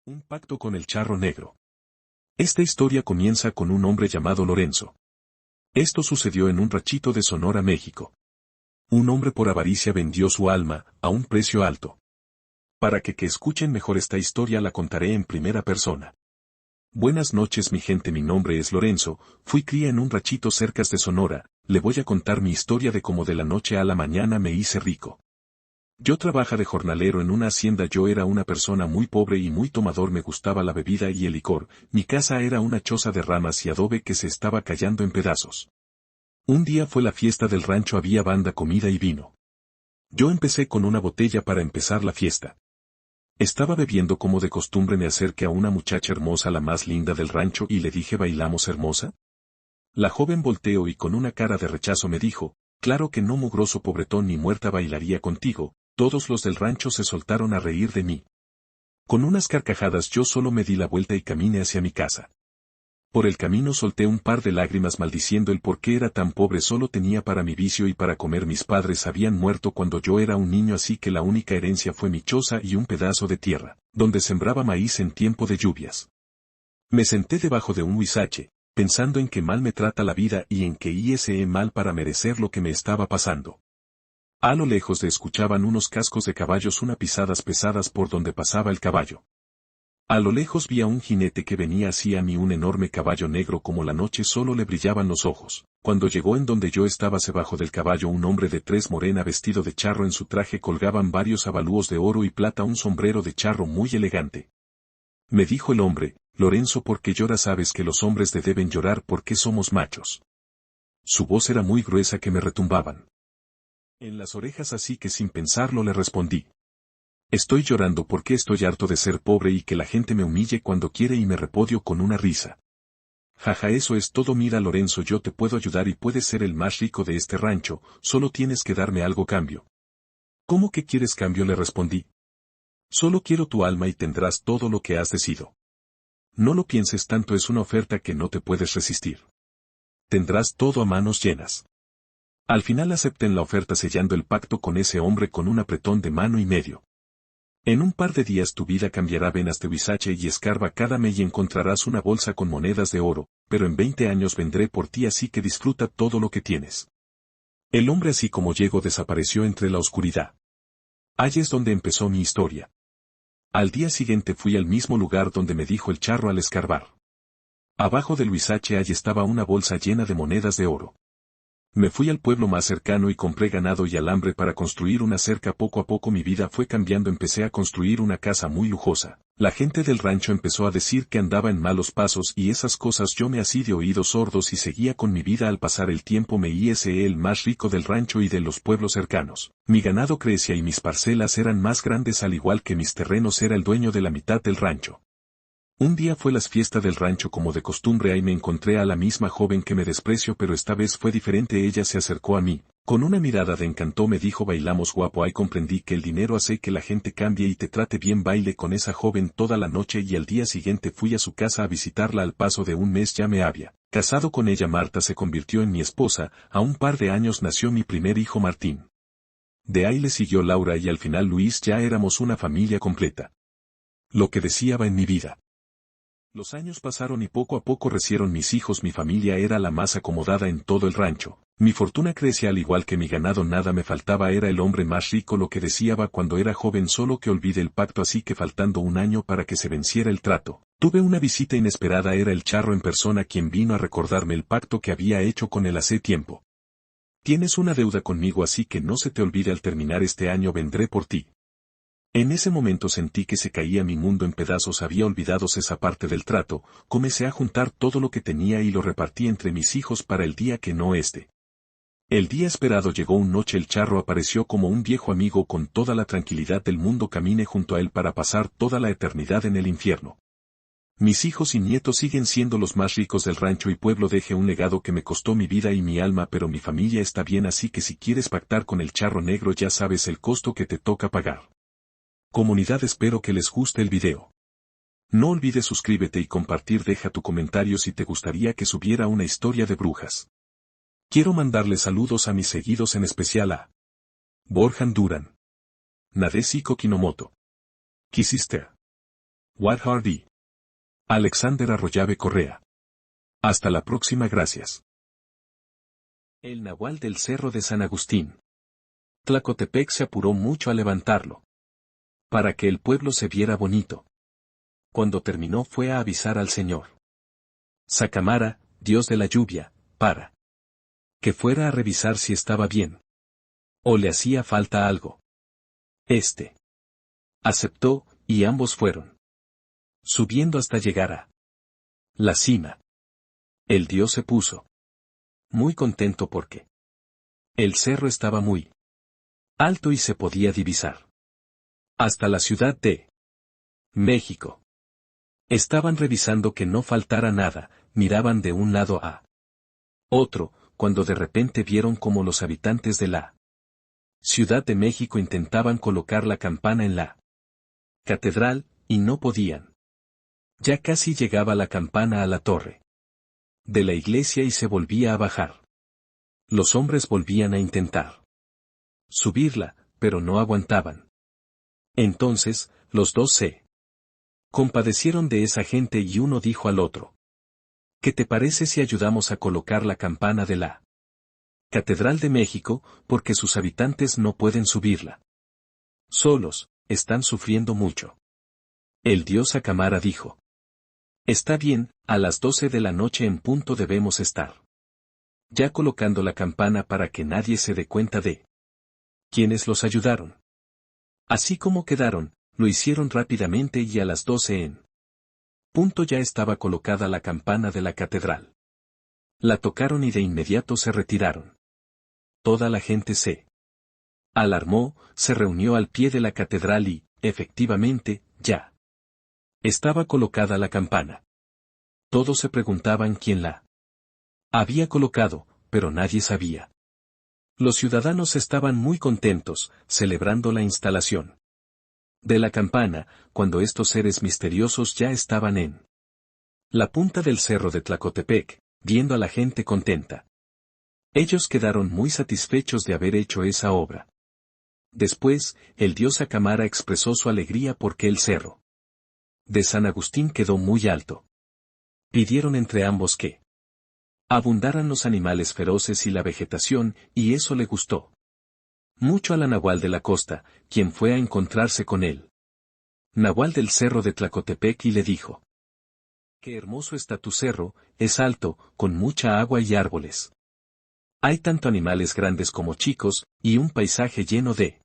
Un pacto con el charro negro. Esta historia comienza con un hombre llamado Lorenzo. Esto sucedió en un ranchito de Sonora, México. Un hombre por avaricia vendió su alma, a un precio alto. Para que escuchen mejor esta historia la contaré en primera persona. Buenas noches mi gente, mi nombre es Lorenzo, fui cría en un ranchito cerca de Sonora, le voy a contar mi historia de cómo de la noche a la mañana me hice rico. Yo trabajaba de jornalero en una hacienda, yo era una persona muy pobre y muy tomador, me gustaba la bebida y el licor, mi casa era una choza de ramas y adobe que se estaba cayendo en pedazos. Un día fue la fiesta del rancho, había banda, comida y vino. Yo empecé con una botella para empezar la fiesta. Estaba bebiendo como de costumbre, me acerqué a una muchacha hermosa, la más linda del rancho, y le dije: ¿bailamos, hermosa? La joven volteó y con una cara de rechazo me dijo: claro que no, mugroso pobretón, ni muerta bailaría contigo. Todos los del rancho se soltaron a reír de mí. Con unas carcajadas yo solo me di la vuelta y caminé hacia mi casa. Por el camino solté un par de lágrimas maldiciendo el por qué era tan pobre, solo tenía para mi vicio y para comer. Mis padres habían muerto cuando yo era un niño, así que la única herencia fue mi choza y un pedazo de tierra, donde sembraba maíz en tiempo de lluvias. Me senté debajo de un huizache, pensando en qué mal me trata la vida y en qué hice mal para merecer lo que me estaba pasando. A lo lejos se escuchaban unos cascos de caballos, unas pisadas pesadas por donde pasaba el caballo. A lo lejos vi a un jinete que venía hacia mí, un enorme caballo negro como la noche, solo le brillaban los ojos. Cuando llegó en donde yo estaba, debajo del caballo un hombre de tez morena vestido de charro, en su traje colgaban varios abalúos de oro y plata, un sombrero de charro muy elegante. Me dijo el hombre: Lorenzo, ¿por qué lloras? Sabes que los hombres deben llorar porque somos machos. Su voz era muy gruesa que me retumbaban en las orejas, así que sin pensarlo le respondí: estoy llorando porque estoy harto de ser pobre y que la gente me humille cuando quiere, y me repudio con una risa. Jaja, eso es todo. Mira, Lorenzo, yo te puedo ayudar y puedes ser el más rico de este rancho, solo tienes que darme algo cambio. ¿Cómo que quieres cambio? Le respondí. Solo quiero tu alma y tendrás todo lo que has deseado. No lo pienses tanto, es una oferta que no te puedes resistir. Tendrás todo a manos llenas. Al final acepté en la oferta, sellando el pacto con ese hombre con un apretón de mano y medio. En un par de días tu vida cambiará, ven a este huizache y escarba cada mes y encontrarás una bolsa con monedas de oro, pero en 20 años vendré por ti, así que disfruta todo lo que tienes. El hombre, así como llegó, desapareció entre la oscuridad. Allí es donde empezó mi historia. Al día siguiente fui al mismo lugar donde me dijo el charro al escarbar. Abajo del huizache allí estaba una bolsa llena de monedas de oro. Me fui al pueblo más cercano y compré ganado y alambre para construir una cerca. Poco a poco mi vida fue cambiando, empecé a construir una casa muy lujosa. La gente del rancho empezó a decir que andaba en malos pasos y esas cosas yo me hacía de oídos sordos y seguía con mi vida. Al pasar el tiempo me hice el más rico del rancho y de los pueblos cercanos. Mi ganado crecía y mis parcelas eran más grandes, al igual que mis terrenos. Era el dueño de la mitad del rancho. Un día fue las fiestas del rancho como de costumbre, ahí me encontré a la misma joven que me despreció, pero esta vez fue diferente. Ella se acercó a mí, con una mirada de encanto me dijo: bailamos, guapo. Ahí comprendí que el dinero hace que la gente cambie y te trate bien. Bailé con esa joven toda la noche y al día siguiente fui a su casa a visitarla. Al paso de un mes ya me había casado con ella. Marta se convirtió en mi esposa, a un par de años nació mi primer hijo, Martín. De ahí le siguió Laura y al final Luis, ya éramos una familia completa. Lo que deseaba en mi vida. Los años pasaron y poco a poco crecieron mis hijos, mi familia era la más acomodada en todo el rancho. Mi fortuna crecía al igual que mi ganado, nada me faltaba, era el hombre más rico. Lo que deseaba cuando era joven, solo que olvidé el pacto, así que faltando un año para que se venciera el trato, tuve una visita inesperada. Era el charro en persona quien vino a recordarme el pacto que había hecho con él hace tiempo. Tienes una deuda conmigo, así que no se te olvide, al terminar este año vendré por ti. En ese momento sentí que se caía mi mundo en pedazos, había olvidado esa parte del trato. Comencé a juntar todo lo que tenía y lo repartí entre mis hijos para el día que no esté. El día esperado llegó. Una noche el charro apareció como un viejo amigo con toda la tranquilidad del mundo. Caminé junto a él para pasar toda la eternidad en el infierno. Mis hijos y nietos siguen siendo los más ricos del rancho y pueblo. Dejé un legado que me costó mi vida y mi alma, pero mi familia está bien, así que si quieres pactar con el charro negro ya sabes el costo que te toca pagar. Comunidad, espero que les guste el video. No olvides suscríbete y compartir. Deja tu comentario si te gustaría que subiera una historia de brujas. Quiero mandarle saludos a mis seguidos, en especial a Borjan Duran, Nadesi Kokinomoto, Kisister, War Hardy. Alexander Arroyave Correa. Hasta la próxima, gracias. El Nahual del Cerro de San Agustín. Tlacotepec se apuró mucho a levantarlo, para que el pueblo se viera bonito. Cuando terminó fue a avisar al señor Sacamara, dios de la lluvia, para que fuera a revisar si estaba bien, o le hacía falta algo. Este aceptó, y ambos fueron subiendo hasta llegar a la cima. El dios se puso muy contento porque el cerro estaba muy alto y se podía divisar hasta la Ciudad de México. Estaban revisando que no faltara nada, miraban de un lado a otro, cuando de repente vieron como los habitantes de la Ciudad de México intentaban colocar la campana en la catedral, y no podían. Ya casi llegaba la campana a la torre de la iglesia y se volvía a bajar. Los hombres volvían a intentar subirla, pero no aguantaban. Entonces, los dos se compadecieron de esa gente y uno dijo al otro: ¿qué te parece si ayudamos a colocar la campana de la Catedral de México, porque sus habitantes no pueden subirla solos, están sufriendo mucho? El dios Sacamara dijo: está bien, a las 12 de la noche en punto debemos estar ya colocando la campana para que nadie se dé cuenta de quienes los ayudaron. Así como quedaron, lo hicieron rápidamente y a las 12 en punto ya estaba colocada la campana de la catedral. La tocaron y de inmediato se retiraron. Toda la gente se alarmó, se reunió al pie de la catedral y, efectivamente, ya estaba colocada la campana. Todos se preguntaban quién la había colocado, pero nadie sabía. Los ciudadanos estaban muy contentos, celebrando la instalación de la campana, cuando estos seres misteriosos ya estaban en la punta del cerro de Tlacotepec, viendo a la gente contenta. Ellos quedaron muy satisfechos de haber hecho esa obra. Después, el dios Sacamara expresó su alegría porque el cerro de San Agustín quedó muy alto. Pidieron entre ambos que abundaran los animales feroces y la vegetación, y eso le gustó mucho a la Nahual de la Costa, quien fue a encontrarse con él Nahual del Cerro de Tlacotepec y le dijo: qué hermoso está tu cerro, es alto, con mucha agua y árboles. Hay tanto animales grandes como chicos, y un paisaje lleno de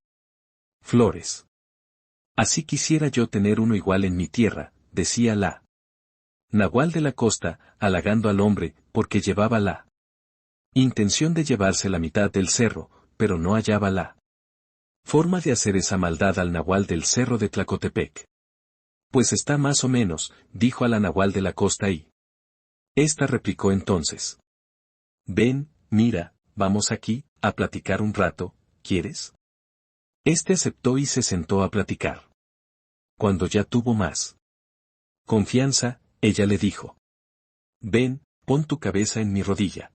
flores. Así quisiera yo tener uno igual en mi tierra, decía la Nahual de la Costa, halagando al hombre, porque llevaba la intención de llevarse la mitad del cerro, pero no hallaba la forma de hacer esa maldad al Nahual del Cerro de Tlacotepec. Pues está más o menos, dijo a la Nahual de la Costa y esta replicó entonces: ven, mira, vamos aquí, a platicar un rato, ¿quieres? Este aceptó y se sentó a platicar. Cuando ya tuvo más confianza, ella le dijo: ven, pon tu cabeza en mi rodilla.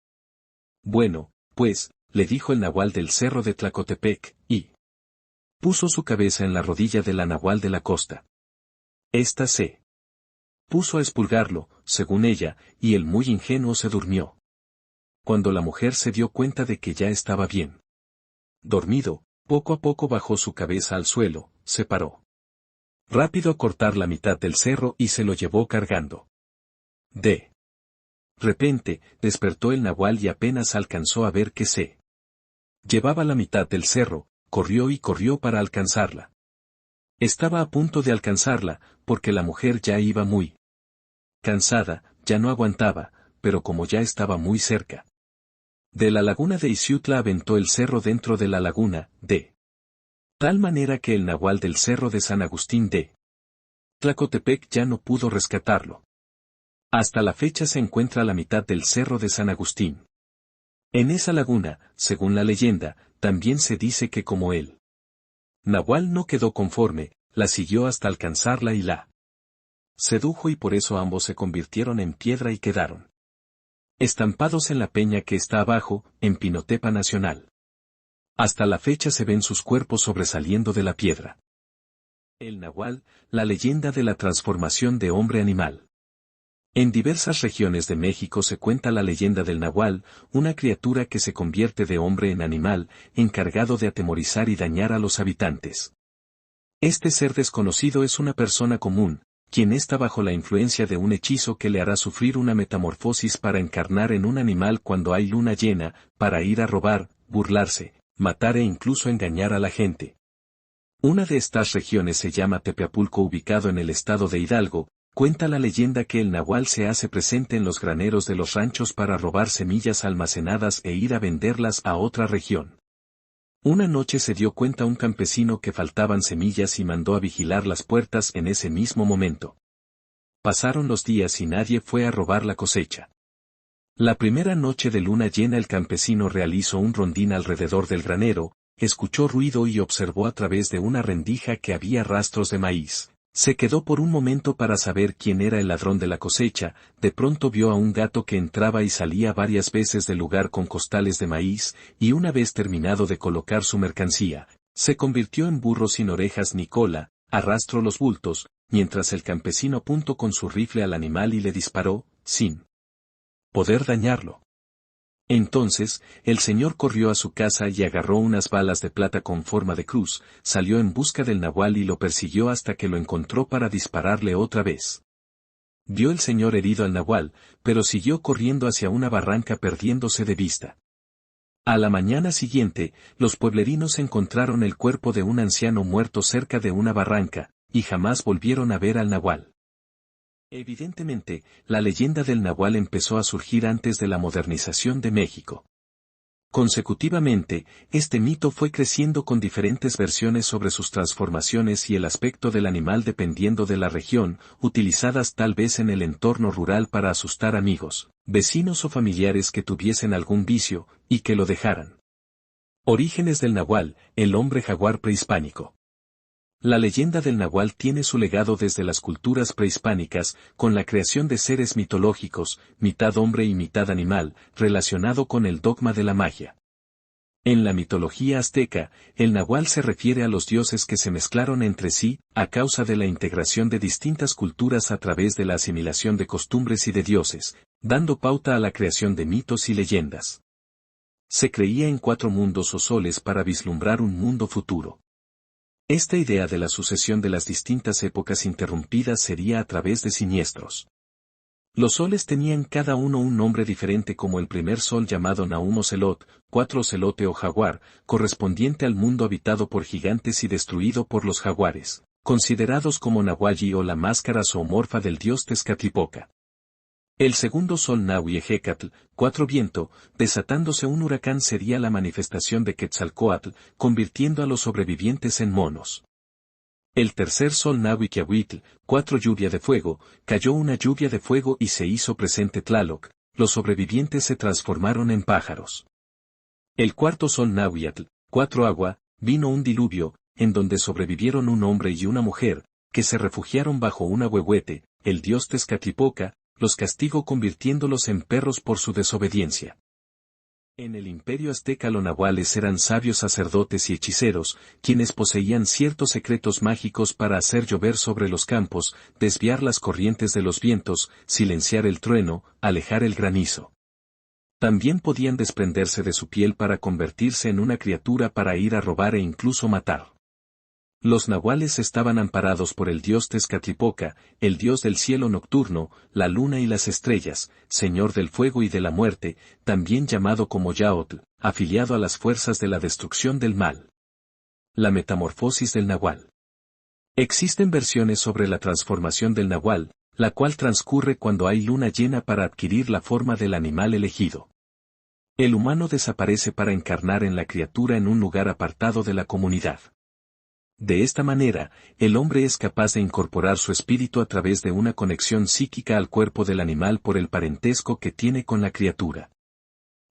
Bueno, pues, le dijo el Nahual del Cerro de Tlacotepec, y puso su cabeza en la rodilla de la Nahual de la Costa. Esta se puso a expurgarlo, según ella, y el muy ingenuo se durmió. Cuando la mujer se dio cuenta de que ya estaba bien dormido, poco a poco bajó su cabeza al suelo, se paró rápido a cortar la mitad del cerro y se lo llevó cargando. De repente, despertó el Nahual y apenas alcanzó a ver que se llevaba la mitad del cerro, corrió y corrió para alcanzarla. Estaba a punto de alcanzarla, porque la mujer ya iba muy cansada, ya no aguantaba, pero como ya estaba muy cerca de la laguna de Ixiutla, aventó el cerro dentro de la laguna, de tal manera que el Nahual del Cerro de San Agustín de Tlacotepec ya no pudo rescatarlo. Hasta la fecha se encuentra la mitad del Cerro de San Agustín en esa laguna. Según la leyenda, también se dice que como él Nahual no quedó conforme, la siguió hasta alcanzarla y la sedujo, y por eso ambos se convirtieron en piedra y quedaron estampados en la peña que está abajo, en Pinotepa Nacional. Hasta la fecha se ven sus cuerpos sobresaliendo de la piedra. El Nahual, la leyenda de la transformación de hombre-animal. En diversas regiones de México se cuenta la leyenda del Nahual, una criatura que se convierte de hombre en animal, encargado de atemorizar y dañar a los habitantes. Este ser desconocido es una persona común, quien está bajo la influencia de un hechizo que le hará sufrir una metamorfosis para encarnar en un animal cuando hay luna llena, para ir a robar, burlarse, matar e incluso engañar a la gente. Una de estas regiones se llama Tepeapulco, ubicado en el estado de Hidalgo. Cuenta la leyenda que el Nahual se hace presente en los graneros de los ranchos para robar semillas almacenadas e ir a venderlas a otra región. Una noche se dio cuenta un campesino que faltaban semillas y mandó a vigilar las puertas en ese mismo momento. Pasaron los días y nadie fue a robar la cosecha. La primera noche de luna llena el campesino realizó un rondín alrededor del granero, escuchó ruido y observó a través de una rendija que había rastros de maíz. Se quedó por un momento para saber quién era el ladrón de la cosecha. De pronto vio a un gato que entraba y salía varias veces del lugar con costales de maíz, y una vez terminado de colocar su mercancía, se convirtió en burro sin orejas ni cola, arrastró los bultos, mientras el campesino apuntó con su rifle al animal y le disparó, sin poder dañarlo. Entonces, el señor corrió a su casa y agarró unas balas de plata con forma de cruz, salió en busca del Nahual y lo persiguió hasta que lo encontró para dispararle otra vez. Vio el señor herido al Nahual, pero siguió corriendo hacia una barranca perdiéndose de vista. A la mañana siguiente, los pueblerinos encontraron el cuerpo de un anciano muerto cerca de una barranca, y jamás volvieron a ver al Nahual. Evidentemente, la leyenda del Nahual empezó a surgir antes de la modernización de México. Consecutivamente, este mito fue creciendo con diferentes versiones sobre sus transformaciones y el aspecto del animal dependiendo de la región, utilizadas tal vez en el entorno rural para asustar amigos, vecinos o familiares que tuviesen algún vicio, y que lo dejaran. Orígenes del Nahual, el hombre jaguar prehispánico. La leyenda del Nahual tiene su legado desde las culturas prehispánicas, con la creación de seres mitológicos, mitad hombre y mitad animal, relacionado con el dogma de la magia. En la mitología azteca, el Nahual se refiere a los dioses que se mezclaron entre sí, a causa de la integración de distintas culturas a través de la asimilación de costumbres y de dioses, dando pauta a la creación de mitos y leyendas. Se creía en 4 mundos o soles para vislumbrar un mundo futuro. Esta idea de la sucesión de las distintas épocas interrumpidas sería a través de siniestros. Los soles tenían cada uno un nombre diferente, como el primer sol llamado Naum Ocelot, 4 Ocelote o jaguar, correspondiente al mundo habitado por gigantes y destruido por los jaguares, considerados como Nahualli o la máscara zoomorfa del dios Tezcatlipoca. El segundo sol Nahui-Ejecatl, 4 Viento, desatándose un huracán, sería la manifestación de Quetzalcóatl, convirtiendo a los sobrevivientes en monos. El tercer sol Nahui-Quiahuitl, 4 Lluvia de Fuego, cayó una lluvia de fuego y se hizo presente Tlaloc, los sobrevivientes se transformaron en pájaros. El cuarto sol Nahuiatl, 4 Agua, vino un diluvio, en donde sobrevivieron un hombre y una mujer, que se refugiaron bajo un ahuehuete, el dios Tezcatlipoca los castigó convirtiéndolos en perros por su desobediencia. En el imperio azteca los nahuales eran sabios sacerdotes y hechiceros, quienes poseían ciertos secretos mágicos para hacer llover sobre los campos, desviar las corrientes de los vientos, silenciar el trueno, alejar el granizo. También podían desprenderse de su piel para convertirse en una criatura para ir a robar e incluso matar. Los nahuales estaban amparados por el dios Tezcatlipoca, el dios del cielo nocturno, la luna y las estrellas, señor del fuego y de la muerte, también llamado como Yaotl, afiliado a las fuerzas de la destrucción del mal. La metamorfosis del nahual. Existen versiones sobre la transformación del nahual, la cual transcurre cuando hay luna llena para adquirir la forma del animal elegido. El humano desaparece para encarnar en la criatura en un lugar apartado de la comunidad. De esta manera, el hombre es capaz de incorporar su espíritu a través de una conexión psíquica al cuerpo del animal por el parentesco que tiene con la criatura.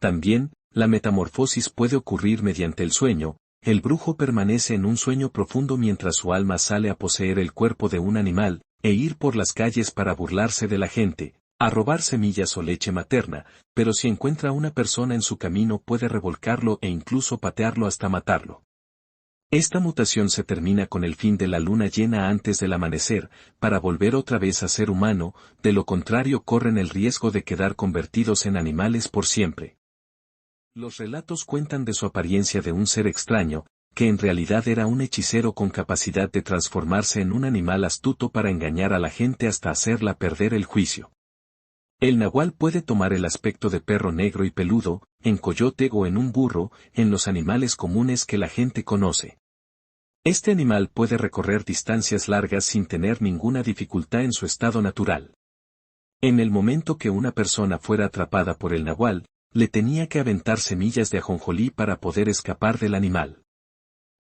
También, la metamorfosis puede ocurrir mediante el sueño. El brujo permanece en un sueño profundo mientras su alma sale a poseer el cuerpo de un animal, e ir por las calles para burlarse de la gente, a robar semillas o leche materna, pero si encuentra a una persona en su camino puede revolcarlo e incluso patearlo hasta matarlo. Esta mutación se termina con el fin de la luna llena antes del amanecer, para volver otra vez a ser humano, de lo contrario corren el riesgo de quedar convertidos en animales por siempre. Los relatos cuentan de su apariencia de un ser extraño, que en realidad era un hechicero con capacidad de transformarse en un animal astuto para engañar a la gente hasta hacerla perder el juicio. El nahual puede tomar el aspecto de perro negro y peludo, en coyote o en un burro, en los animales comunes que la gente conoce. Este animal puede recorrer distancias largas sin tener ninguna dificultad en su estado natural. En el momento que una persona fuera atrapada por el nahual, le tenía que aventar semillas de ajonjolí para poder escapar del animal.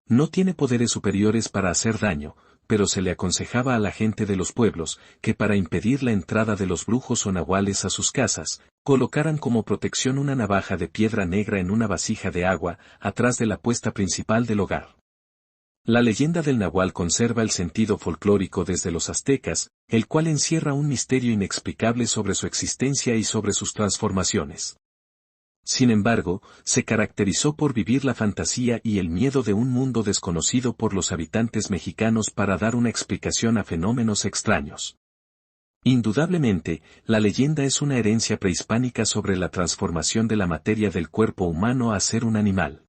No tiene poderes superiores para hacer daño, pero se le aconsejaba a la gente de los pueblos, que para impedir la entrada de los brujos o nahuales a sus casas, colocaran como protección una navaja de piedra negra en una vasija de agua, atrás de la puesta principal del hogar. La leyenda del nahual conserva el sentido folclórico desde los aztecas, el cual encierra un misterio inexplicable sobre su existencia y sobre sus transformaciones. Sin embargo, se caracterizó por vivir la fantasía y el miedo de un mundo desconocido por los habitantes mexicanos para dar una explicación a fenómenos extraños. Indudablemente, la leyenda es una herencia prehispánica sobre la transformación de la materia del cuerpo humano a ser un animal.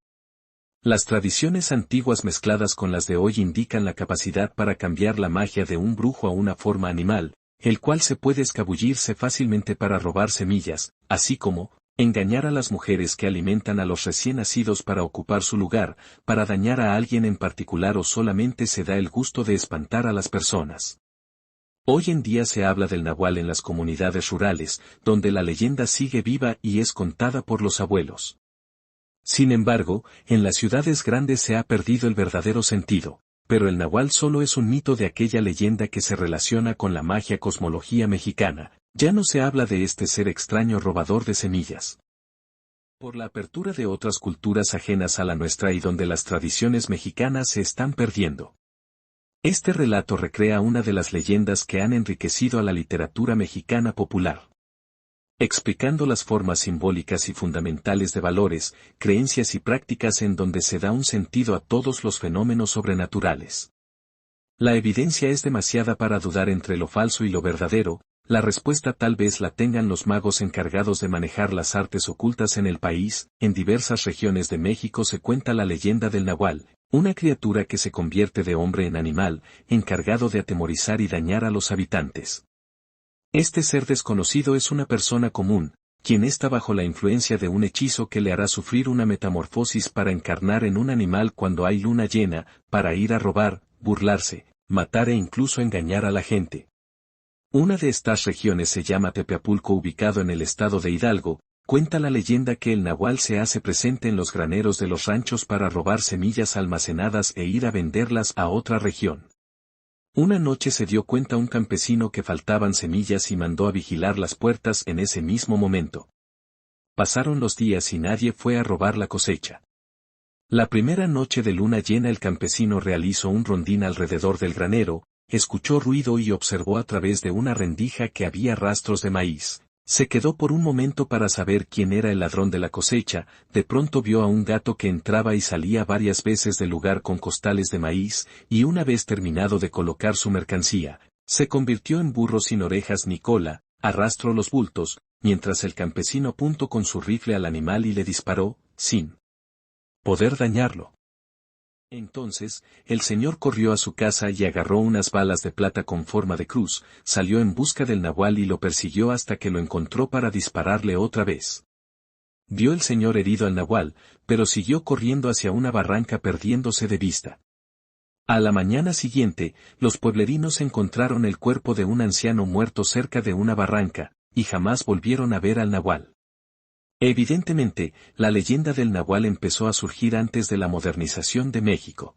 Las tradiciones antiguas mezcladas con las de hoy indican la capacidad para cambiar la magia de un brujo a una forma animal, el cual se puede escabullirse fácilmente para robar semillas, así como, engañar a las mujeres que alimentan a los recién nacidos para ocupar su lugar, para dañar a alguien en particular o solamente se da el gusto de espantar a las personas. Hoy en día se habla del nahual en las comunidades rurales, donde la leyenda sigue viva y es contada por los abuelos. Sin embargo, en las ciudades grandes se ha perdido el verdadero sentido, pero el nahual solo es un mito de aquella leyenda que se relaciona con la magia cosmología mexicana. Ya no se habla de este ser extraño robador de semillas. Por la apertura de otras culturas ajenas a la nuestra y donde las tradiciones mexicanas se están perdiendo. Este relato recrea una de las leyendas que han enriquecido a la literatura mexicana popular, explicando las formas simbólicas y fundamentales de valores, creencias y prácticas en donde se da un sentido a todos los fenómenos sobrenaturales. La evidencia es demasiada para dudar entre lo falso y lo verdadero. La respuesta tal vez la tengan los magos encargados de manejar las artes ocultas en el país. En diversas regiones de México se cuenta la leyenda del nahual, una criatura que se convierte de hombre en animal, encargado de atemorizar y dañar a los habitantes. Este ser desconocido es una persona común, quien está bajo la influencia de un hechizo que le hará sufrir una metamorfosis para encarnar en un animal cuando hay luna llena, para ir a robar, burlarse, matar e incluso engañar a la gente. Una de estas regiones se llama Tepeapulco, ubicado en el estado de Hidalgo. Cuenta la leyenda que el nahual se hace presente en los graneros de los ranchos para robar semillas almacenadas e ir a venderlas a otra región. Una noche se dio cuenta un campesino que faltaban semillas y mandó a vigilar las puertas en ese mismo momento. Pasaron los días y nadie fue a robar la cosecha. La primera noche de luna llena el campesino realizó un rondín alrededor del granero, escuchó ruido y observó a través de una rendija que había rastros de maíz. Se quedó por un momento para saber quién era el ladrón de la cosecha. De pronto vio a un gato que entraba y salía varias veces del lugar con costales de maíz, y una vez terminado de colocar su mercancía, se convirtió en burro sin orejas ni cola, arrastró los bultos, mientras el campesino apuntó con su rifle al animal y le disparó, sin poder dañarlo. Entonces, el señor corrió a su casa y agarró unas balas de plata con forma de cruz, salió en busca del nahual y lo persiguió hasta que lo encontró para dispararle otra vez. Vio el señor herido al nahual, pero siguió corriendo hacia una barranca perdiéndose de vista. A la mañana siguiente, los pueblerinos encontraron el cuerpo de un anciano muerto cerca de una barranca, y jamás volvieron a ver al nahual. Evidentemente, la leyenda del nahual empezó a surgir antes de la modernización de México.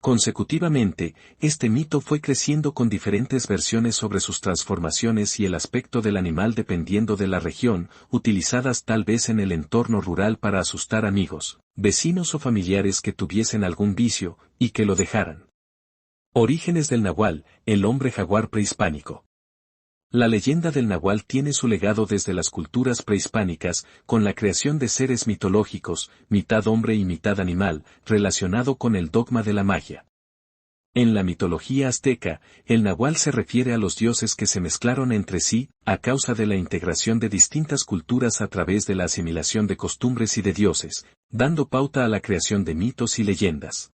Consecutivamente, este mito fue creciendo con diferentes versiones sobre sus transformaciones y el aspecto del animal dependiendo de la región, utilizadas tal vez en el entorno rural para asustar amigos, vecinos o familiares que tuviesen algún vicio, y que lo dejaran. Orígenes del nahual, el hombre jaguar prehispánico. La leyenda del Nahual tiene su legado desde las culturas prehispánicas, con la creación de seres mitológicos, mitad hombre y mitad animal, relacionado con el dogma de la magia. En la mitología azteca, el Nahual se refiere a los dioses que se mezclaron entre sí, a causa de la integración de distintas culturas a través de la asimilación de costumbres y de dioses, dando pauta a la creación de mitos y leyendas.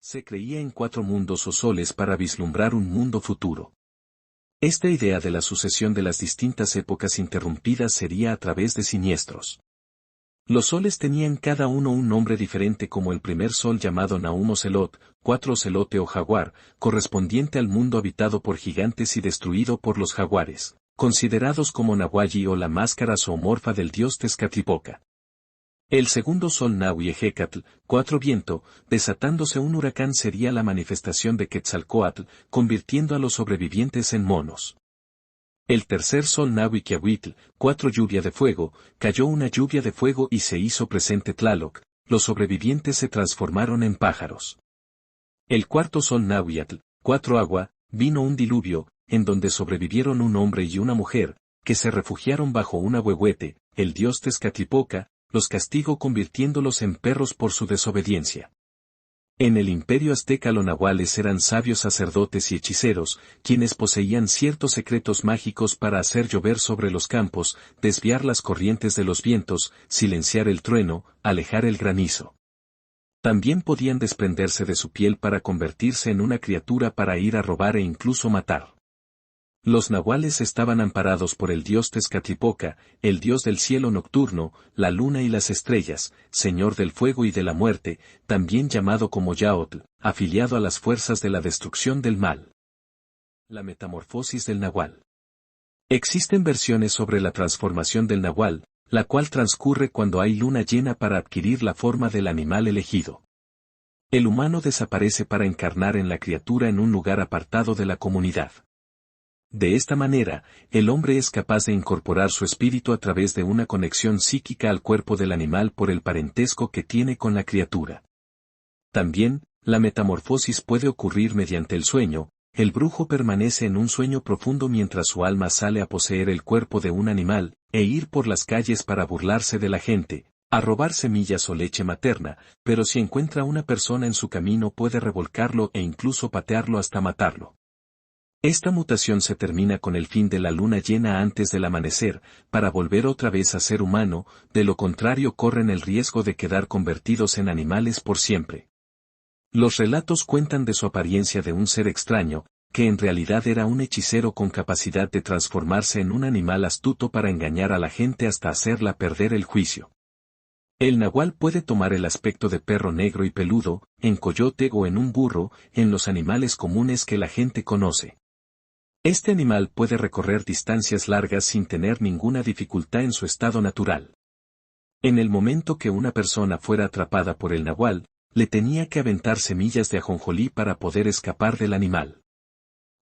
Se creía en 4 mundos o soles para vislumbrar un mundo futuro. Esta idea de la sucesión de las distintas épocas interrumpidas sería a través de siniestros. Los soles tenían cada uno un nombre diferente, como el primer sol llamado Nahum Ocelot, 4 Ocelote o jaguar, correspondiente al mundo habitado por gigantes y destruido por los jaguares, considerados como Nahualli o la máscara zoomorfa del dios Tezcatlipoca. El segundo sol Nahui-Ejecatl, 4 Viento, desatándose un huracán, sería la manifestación de Quetzalcóatl, convirtiendo a los sobrevivientes en monos. El tercer sol Nahui-Quiahuitl, 4 Lluvia de fuego, cayó una lluvia de fuego y se hizo presente Tlaloc, los sobrevivientes se transformaron en pájaros. El cuarto sol Nahuiatl, 4 Agua, vino un diluvio, en donde sobrevivieron un hombre y una mujer, que se refugiaron bajo un ahuehuete, el dios Tezcatlipoca los castigó convirtiéndolos en perros por su desobediencia. En el imperio azteca los nahuales eran sabios sacerdotes y hechiceros, quienes poseían ciertos secretos mágicos para hacer llover sobre los campos, desviar las corrientes de los vientos, silenciar el trueno, alejar el granizo. También podían desprenderse de su piel para convertirse en una criatura para ir a robar e incluso matar. Los nahuales estaban amparados por el dios Tezcatlipoca, el dios del cielo nocturno, la luna y las estrellas, señor del fuego y de la muerte, también llamado como Yaotl, afiliado a las fuerzas de la destrucción del mal. La metamorfosis del nahual. Existen versiones sobre la transformación del nahual, la cual transcurre cuando hay luna llena para adquirir la forma del animal elegido. El humano desaparece para encarnar en la criatura en un lugar apartado de la comunidad. De esta manera, el hombre es capaz de incorporar su espíritu a través de una conexión psíquica al cuerpo del animal por el parentesco que tiene con la criatura. También, la metamorfosis puede ocurrir mediante el sueño. El brujo permanece en un sueño profundo mientras su alma sale a poseer el cuerpo de un animal, e ir por las calles para burlarse de la gente, a robar semillas o leche materna, pero si encuentra una persona en su camino puede revolcarlo e incluso patearlo hasta matarlo. Esta mutación se termina con el fin de la luna llena antes del amanecer, para volver otra vez a ser humano, de lo contrario corren el riesgo de quedar convertidos en animales por siempre. Los relatos cuentan de su apariencia de un ser extraño, que en realidad era un hechicero con capacidad de transformarse en un animal astuto para engañar a la gente hasta hacerla perder el juicio. El nahual puede tomar el aspecto de perro negro y peludo, en coyote o en un burro, en los animales comunes que la gente conoce. Este animal puede recorrer distancias largas sin tener ninguna dificultad en su estado natural. En el momento que una persona fuera atrapada por el nahual, le tenía que aventar semillas de ajonjolí para poder escapar del animal.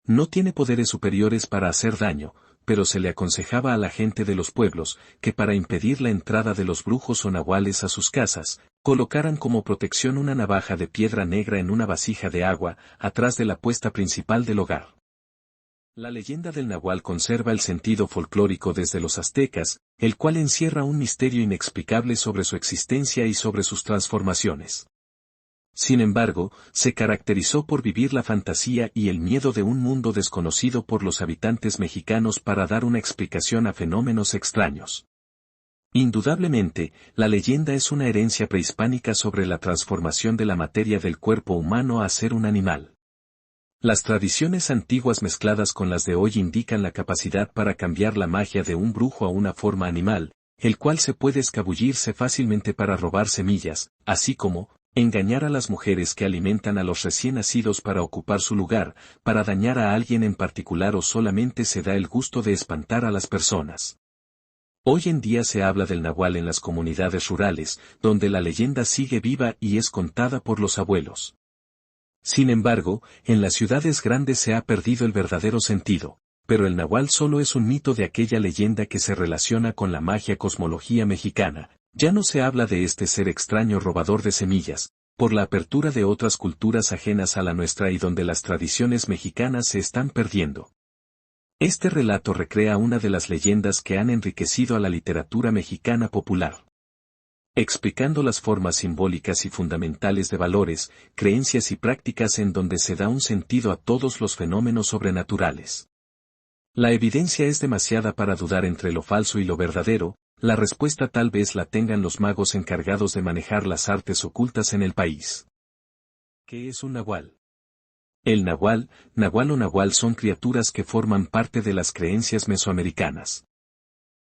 No tiene poderes superiores para hacer daño, pero se le aconsejaba a la gente de los pueblos, que para impedir la entrada de los brujos o nahuales a sus casas, colocaran como protección una navaja de piedra negra en una vasija de agua, atrás de la puesta principal del hogar. La leyenda del nahual conserva el sentido folclórico desde los aztecas, el cual encierra un misterio inexplicable sobre su existencia y sobre sus transformaciones. Sin embargo, se caracterizó por vivir la fantasía y el miedo de un mundo desconocido por los habitantes mexicanos para dar una explicación a fenómenos extraños. Indudablemente, la leyenda es una herencia prehispánica sobre la transformación de la materia del cuerpo humano a ser un animal. Las tradiciones antiguas mezcladas con las de hoy indican la capacidad para cambiar la magia de un brujo a una forma animal, el cual se puede escabullirse fácilmente para robar semillas, así como, engañar a las mujeres que alimentan a los recién nacidos para ocupar su lugar, para dañar a alguien en particular o solamente se da el gusto de espantar a las personas. Hoy en día se habla del nahual en las comunidades rurales, donde la leyenda sigue viva y es contada por los abuelos. Sin embargo, en las ciudades grandes se ha perdido el verdadero sentido, pero el nahual solo es un mito de aquella leyenda que se relaciona con la magia cosmología mexicana. Ya no se habla de este ser extraño robador de semillas, por la apertura de otras culturas ajenas a la nuestra y donde las tradiciones mexicanas se están perdiendo. Este relato recrea una de las leyendas que han enriquecido a la literatura mexicana popular, explicando las formas simbólicas y fundamentales de valores, creencias y prácticas en donde se da un sentido a todos los fenómenos sobrenaturales. La evidencia es demasiada para dudar entre lo falso y lo verdadero, la respuesta tal vez la tengan los magos encargados de manejar las artes ocultas en el país. ¿Qué es un nahual? El nahual, nahual o nahual son criaturas que forman parte de las creencias mesoamericanas.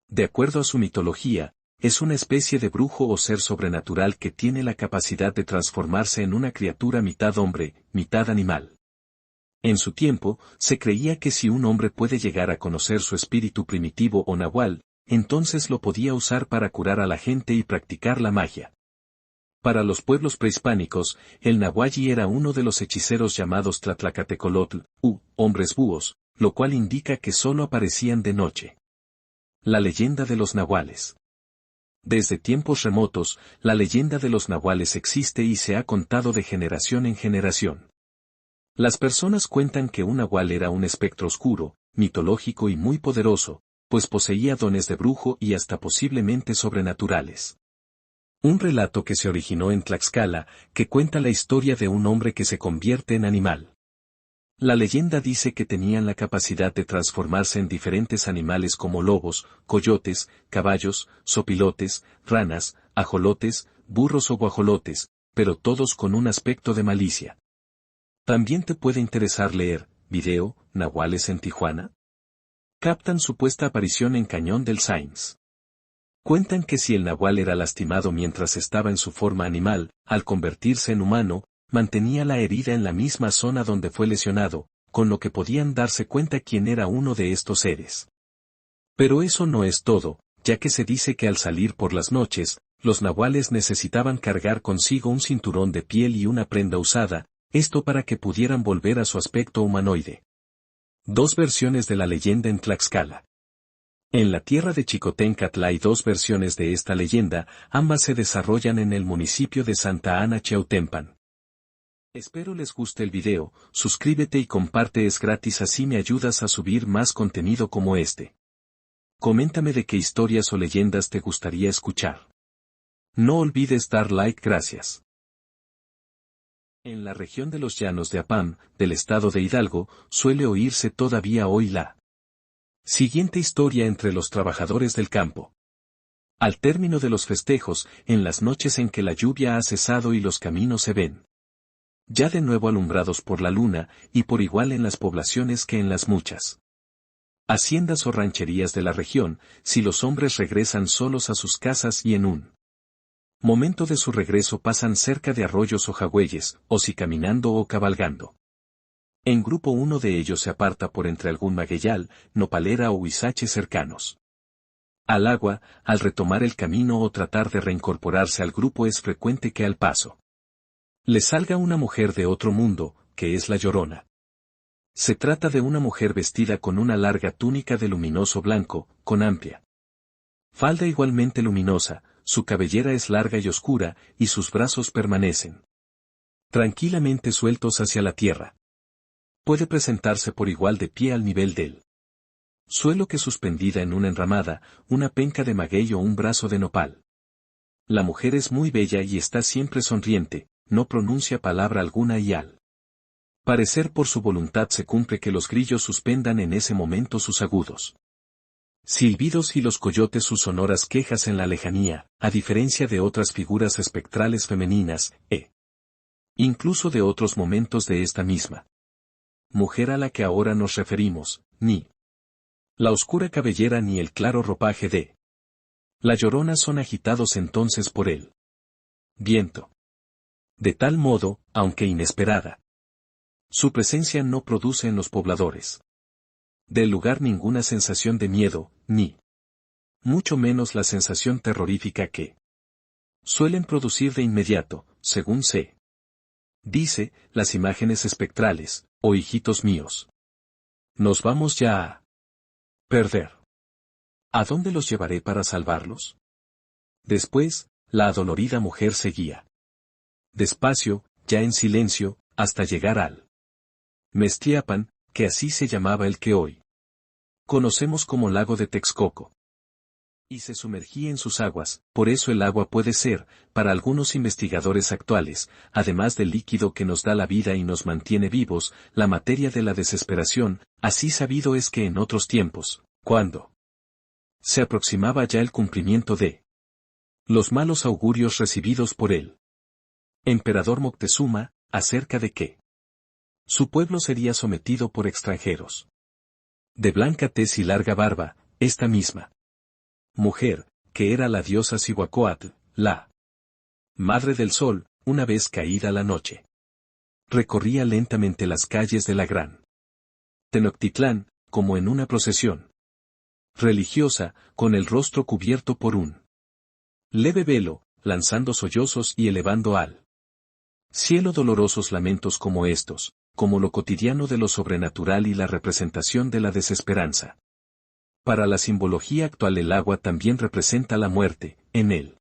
De acuerdo a su mitología, es una especie de brujo o ser sobrenatural que tiene la capacidad de transformarse en una criatura mitad hombre, mitad animal. En su tiempo, se creía que si un hombre puede llegar a conocer su espíritu primitivo o nahual, entonces lo podía usar para curar a la gente y practicar la magia. Para los pueblos prehispánicos, el nahualli era uno de los hechiceros llamados Tlatlacatecolotlh, hombres búhos, lo cual indica que solo aparecían de noche. La leyenda de los nahuales. Desde tiempos remotos, la leyenda de los nahuales existe y se ha contado de generación en generación. Las personas cuentan que un nahual era un espectro oscuro, mitológico y muy poderoso, pues poseía dones de brujo y hasta posiblemente sobrenaturales. Un relato que se originó en Tlaxcala, que cuenta la historia de un hombre que se convierte en animal. La leyenda dice que tenían la capacidad de transformarse en diferentes animales como lobos, coyotes, caballos, sopilotes, ranas, ajolotes, burros o guajolotes, pero todos con un aspecto de malicia. También te puede interesar leer, video, Nahuales en Tijuana. Captan supuesta aparición en Cañón del Sainz. Cuentan que si el nahual era lastimado mientras estaba en su forma animal, al convertirse en humano, mantenía la herida en la misma zona donde fue lesionado, con lo que podían darse cuenta quién era uno de estos seres. Pero eso no es todo, ya que se dice que al salir por las noches, los nahuales necesitaban cargar consigo un cinturón de piel y una prenda usada, esto para que pudieran volver a su aspecto humanoide. Dos versiones de la leyenda en Tlaxcala. En la tierra de Chicotencatl hay dos versiones de esta leyenda, ambas se desarrollan en el municipio de Santa Ana Chiautempan. Espero les guste el video, suscríbete y comparte, es gratis, así me ayudas a subir más contenido como este. Coméntame de qué historias o leyendas te gustaría escuchar. No olvides dar like, gracias. En la región de los Llanos de Apam, del estado de Hidalgo, suele oírse todavía hoy la siguiente historia entre los trabajadores del campo. Al término de los festejos, en las noches en que la lluvia ha cesado y los caminos se ven ya de nuevo alumbrados por la luna, y por igual en las poblaciones que en las muchas haciendas o rancherías de la región, si los hombres regresan solos a sus casas y en un momento de su regreso pasan cerca de arroyos o jagüeyes, o si caminando o cabalgando. En grupo uno de ellos se aparta por entre algún magueyal, nopalera o huizache cercanos al agua, al retomar el camino o tratar de reincorporarse al grupo es frecuente que al paso le salga una mujer de otro mundo, que es la Llorona. Se trata de una mujer vestida con una larga túnica de luminoso blanco, con amplia falda igualmente luminosa, su cabellera es larga y oscura, y sus brazos permanecen tranquilamente sueltos hacia la tierra. Puede presentarse por igual de pie al nivel del suelo que suspendida en una enramada, una penca de maguey o un brazo de nopal. La mujer es muy bella y está siempre sonriente, no pronuncia palabra alguna y al parecer por su voluntad se cumple que los grillos suspendan en ese momento sus agudos silbidos y los coyotes sus sonoras quejas en la lejanía, a diferencia de otras figuras espectrales femeninas, incluso de otros momentos de esta misma mujer a la que ahora nos referimos, ni la oscura cabellera ni el claro ropaje de la Llorona son agitados entonces por el viento. De tal modo, aunque inesperada, su presencia no produce en los pobladores del lugar ninguna sensación de miedo, ni mucho menos la sensación terrorífica que suelen producir de inmediato, según se dice, las imágenes espectrales, o hijitos míos. Nos vamos ya a perder. ¿A dónde los llevaré para salvarlos? Después, la adolorida mujer seguía despacio, ya en silencio, hasta llegar al Mestiapan, que así se llamaba el que hoy conocemos como lago de Texcoco. Y se sumergía en sus aguas, por eso el agua puede ser, para algunos investigadores actuales, además del líquido que nos da la vida y nos mantiene vivos, la materia de la desesperación. Así sabido es que en otros tiempos, cuando se aproximaba ya el cumplimiento de los malos augurios recibidos por el emperador Moctezuma, acerca de que su pueblo sería sometido por extranjeros de blanca tez y larga barba, esta misma mujer, que era la diosa Cihuacóatl, la madre del sol, una vez caída la noche, recorría lentamente las calles de la gran Tenochtitlán, como en una procesión religiosa, con el rostro cubierto por un leve velo, lanzando sollozos y elevando al cielo dolorosos lamentos como estos, como lo cotidiano de lo sobrenatural y la representación de la desesperanza. Para la simbología actual el agua también representa la muerte, en el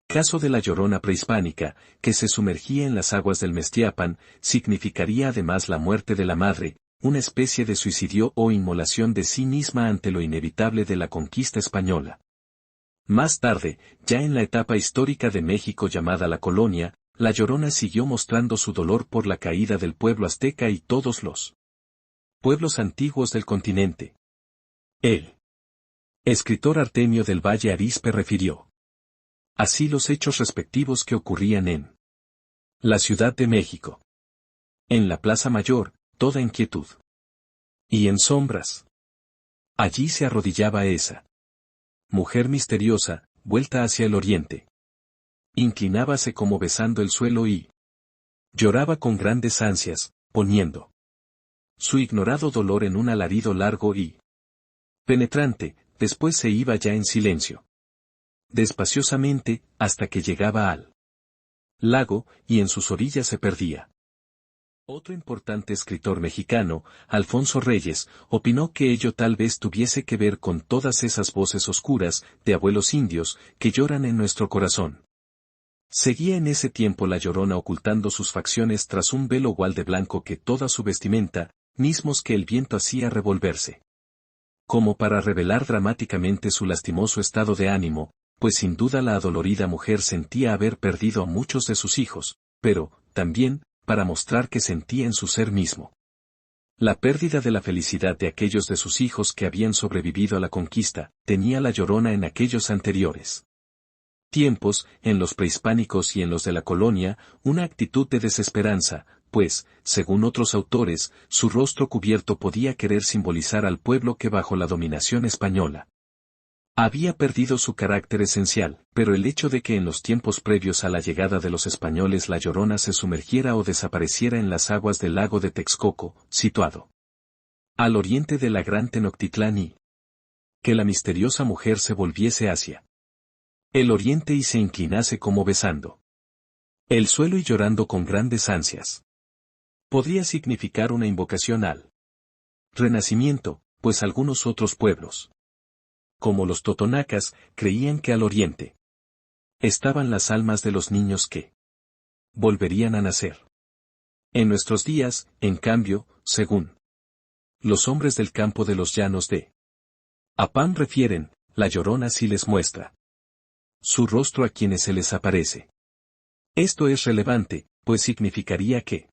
caso de la Llorona prehispánica, que se sumergía en las aguas del Mestiapan, significaría además la muerte de la madre, una especie de suicidio o inmolación de sí misma ante lo inevitable de la conquista española. Más tarde, ya en la etapa histórica de México llamada la Colonia, la Llorona siguió mostrando su dolor por la caída del pueblo azteca y todos los pueblos antiguos del continente. El escritor Artemio del Valle Arizpe refirió así los hechos respectivos que ocurrían en la Ciudad de México. En la Plaza Mayor, toda inquietud. Y en sombras. Allí se arrodillaba esa mujer misteriosa, vuelta hacia el oriente. Inclinábase como besando el suelo y lloraba con grandes ansias, poniendo su ignorado dolor en un alarido largo y penetrante, después se iba ya en silencio. Despaciosamente, hasta que llegaba al lago, y en sus orillas se perdía. Otro importante escritor mexicano, Alfonso Reyes, opinó que ello tal vez tuviese que ver con todas esas voces oscuras, de abuelos indios, que lloran en nuestro corazón. Seguía en ese tiempo la Llorona ocultando sus facciones tras un velo gual de blanco que toda su vestimenta, mismos que el viento hacía revolverse. Como para revelar dramáticamente su lastimoso estado de ánimo, pues sin duda la adolorida mujer sentía haber perdido a muchos de sus hijos, pero, también, para mostrar que sentía en su ser mismo la pérdida de la felicidad de aquellos de sus hijos que habían sobrevivido a la conquista, tenía la Llorona en aquellos anteriores tiempos, en los prehispánicos y en los de la colonia, una actitud de desesperanza, pues, según otros autores, su rostro cubierto podía querer simbolizar al pueblo que bajo la dominación española había perdido su carácter esencial, pero el hecho de que en los tiempos previos a la llegada de los españoles la Llorona se sumergiera o desapareciera en las aguas del lago de Texcoco, situado al oriente de la gran Tenochtitlán y que la misteriosa mujer se volviese hacia el oriente y se inclinase como besando el suelo y llorando con grandes ansias. Podría significar una invocación al renacimiento, pues algunos otros pueblos, como los totonacas, creían que al oriente estaban las almas de los niños que volverían a nacer. En nuestros días, en cambio, según los hombres del campo de los llanos de Apam refieren, la Llorona sí les muestra su rostro a quienes se les aparece. Esto es relevante, pues significaría que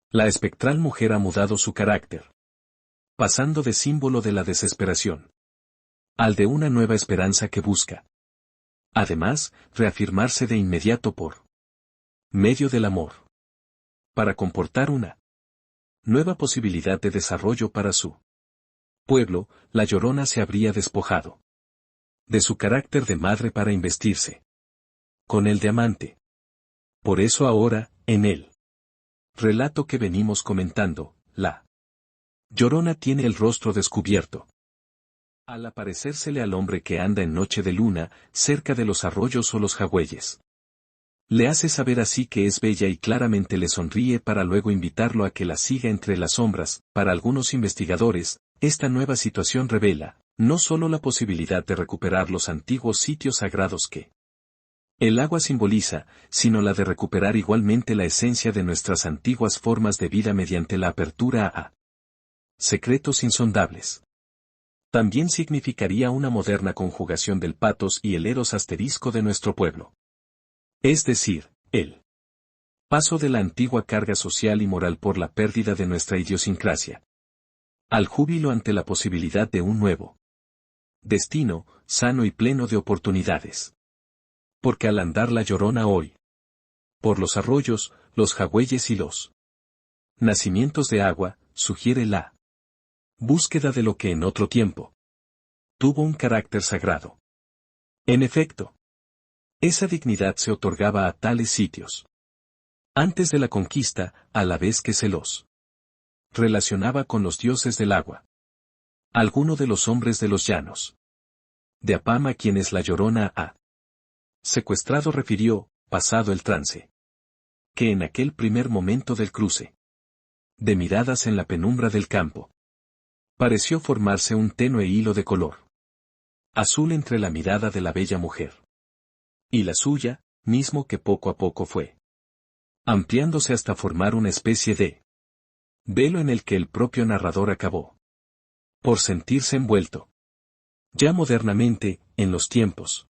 la espectral mujer ha mudado su carácter, pasando de símbolo de la desesperación al de una nueva esperanza que busca, además, reafirmarse de inmediato por medio del amor, para comportar una nueva posibilidad de desarrollo para su pueblo. La Llorona se habría despojado de su carácter de madre para investirse con el de amante. Por eso ahora, en el relato que venimos comentando, la Llorona tiene el rostro descubierto. Al aparecérsele al hombre que anda en noche de luna, cerca de los arroyos o los jagüeyes. Le hace saber así que es bella y claramente le sonríe para luego invitarlo a que la siga entre las sombras. Para algunos investigadores, esta nueva situación revela, no solo la posibilidad de recuperar los antiguos sitios sagrados que el agua simboliza, sino la de recuperar igualmente la esencia de nuestras antiguas formas de vida mediante la apertura a secretos insondables. También significaría una moderna conjugación del patos y el eros asterisco de nuestro pueblo. Es decir, el paso de la antigua carga social y moral por la pérdida de nuestra idiosincrasia al júbilo ante la posibilidad de un nuevo destino, sano y pleno de oportunidades. Porque al andar la Llorona hoy, por los arroyos, los jagüeyes y los nacimientos de agua, sugiere la búsqueda de lo que en otro tiempo tuvo un carácter sagrado. En efecto, esa dignidad se otorgaba a tales sitios antes de la conquista, a la vez que se los relacionaba con los dioses del agua. Alguno de los hombres de los llanos de Apama, quienes la Llorona ha secuestrado, refirió, pasado el trance, que en aquel primer momento del cruce de miradas en la penumbra del campo pareció formarse un tenue hilo de color azul entre la mirada de la bella mujer y la suya, mismo que poco a poco fue ampliándose hasta formar una especie de velo en el que el propio narrador acabó por sentirse envuelto. Ya modernamente, en los tiempos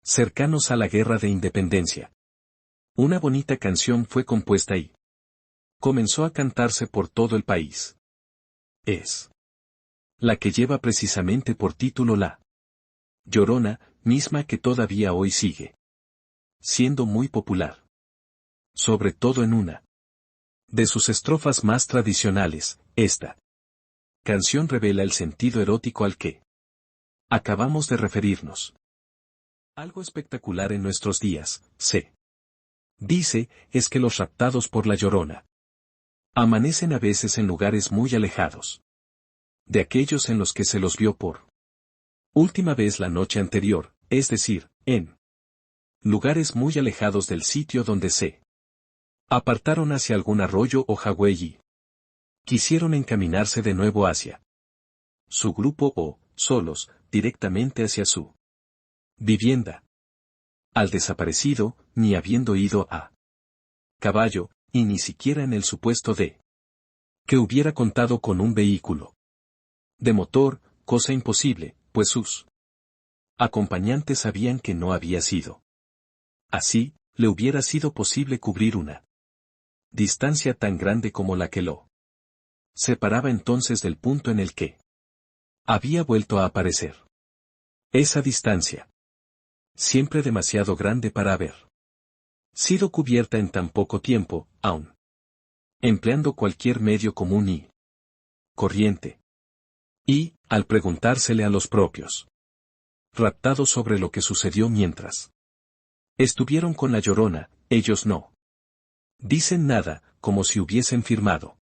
cercanos a la Guerra de Independencia, una bonita canción fue compuesta y comenzó a cantarse por todo el país. Es la que lleva precisamente por título La Llorona, misma que todavía hoy sigue siendo muy popular. Sobre todo en una de sus estrofas más tradicionales, esta canción revela el sentido erótico al que acabamos de referirnos. Algo espectacular en nuestros días, se dice, es que los raptados por la Llorona amanecen a veces en lugares muy alejados de aquellos en los que se los vio por última vez la noche anterior, es decir, en lugares muy alejados del sitio donde se apartaron hacia algún arroyo o jagüey y quisieron encaminarse de nuevo hacia su grupo o, solos, directamente hacia su vivienda. Al desaparecido, ni habiendo ido a caballo, y ni siquiera en el supuesto de que hubiera contado con un vehículo de motor, cosa imposible, pues sus acompañantes sabían que no había sido así, le hubiera sido posible cubrir una distancia tan grande como la que lo separaba entonces del punto en el que había vuelto a aparecer. Esa distancia, siempre demasiado grande para haber sido cubierta en tan poco tiempo, aun empleando cualquier medio común y corriente. Y, al preguntársele a los propios raptados sobre lo que sucedió mientras estuvieron con la Llorona, ellos no dicen nada, como si hubiesen firmado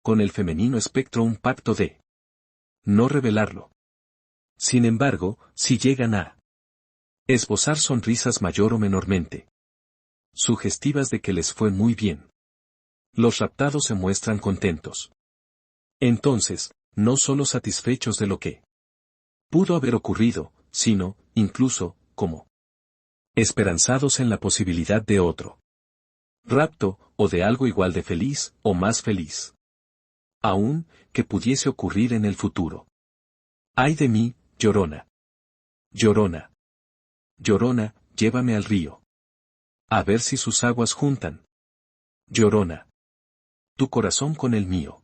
con el femenino espectro un pacto de no revelarlo. Sin embargo, si llegan a esbozar sonrisas mayor o menormente sugestivas de que les fue muy bien, los raptados se muestran contentos. Entonces, no solo satisfechos de lo que pudo haber ocurrido, sino, incluso, como esperanzados en la posibilidad de otro rapto, o de algo igual de feliz, o más feliz aún, que pudiese ocurrir en el futuro. ¡Ay de mí, Llorona! Llorona. Llorona, llévame al río. A ver si sus aguas juntan. Llorona. Tu corazón con el mío.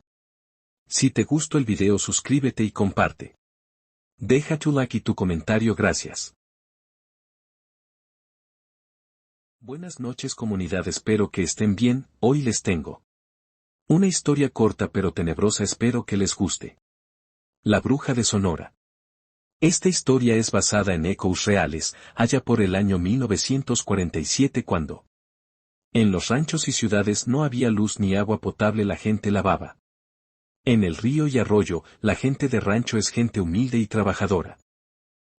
Si te gustó el video, suscríbete y comparte. Deja tu like y tu comentario, gracias. Buenas noches, comunidad, espero que estén bien. Hoy les tengo una historia corta pero tenebrosa, espero que les guste. La bruja de Sonora. Esta historia es basada en hechos reales, allá por el año 1947, cuando en los ranchos y ciudades no había luz ni agua potable, la gente lavaba en el río y arroyo. La gente de rancho es gente humilde y trabajadora.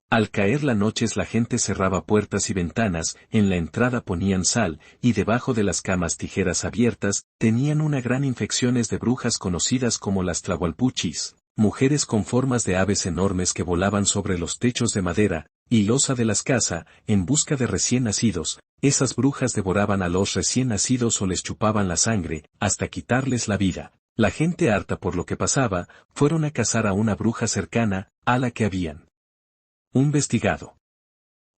Al caer la noche la gente cerraba puertas y ventanas, en la entrada ponían sal, y debajo de las camas tijeras abiertas, tenían una gran infecciones de brujas conocidas como las tlahualpuchis, mujeres con formas de aves enormes que volaban sobre los techos de madera y losa de las casas, en busca de recién nacidos. Esas brujas devoraban a los recién nacidos o les chupaban la sangre, hasta quitarles la vida. La gente harta por lo que pasaba, fueron a cazar a una bruja cercana, a la que habían investigado.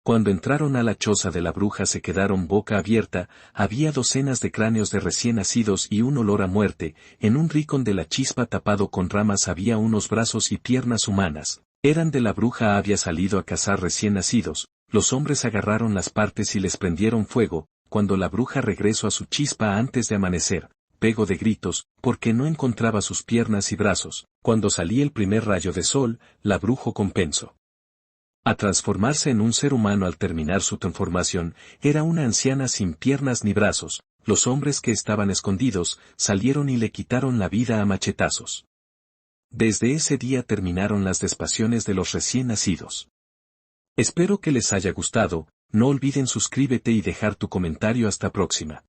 Cuando entraron a la choza de la bruja se quedaron boca abierta, había docenas de cráneos de recién nacidos y un olor a muerte, en un rincón de la chispa tapado con ramas había unos brazos y piernas humanas, eran de la bruja había salido a cazar recién nacidos, los hombres agarraron las partes y les prendieron fuego, cuando la bruja regresó a su chispa antes de amanecer, pegó de gritos, porque no encontraba sus piernas y brazos, cuando salía el primer rayo de sol, la bruja compensó a transformarse en un ser humano al terminar su transformación, era una anciana sin piernas ni brazos, los hombres que estaban escondidos, salieron y le quitaron la vida a machetazos. Desde ese día terminaron las despasiones de los recién nacidos. Espero que les haya gustado, no olviden suscríbete y dejar tu comentario hasta próxima.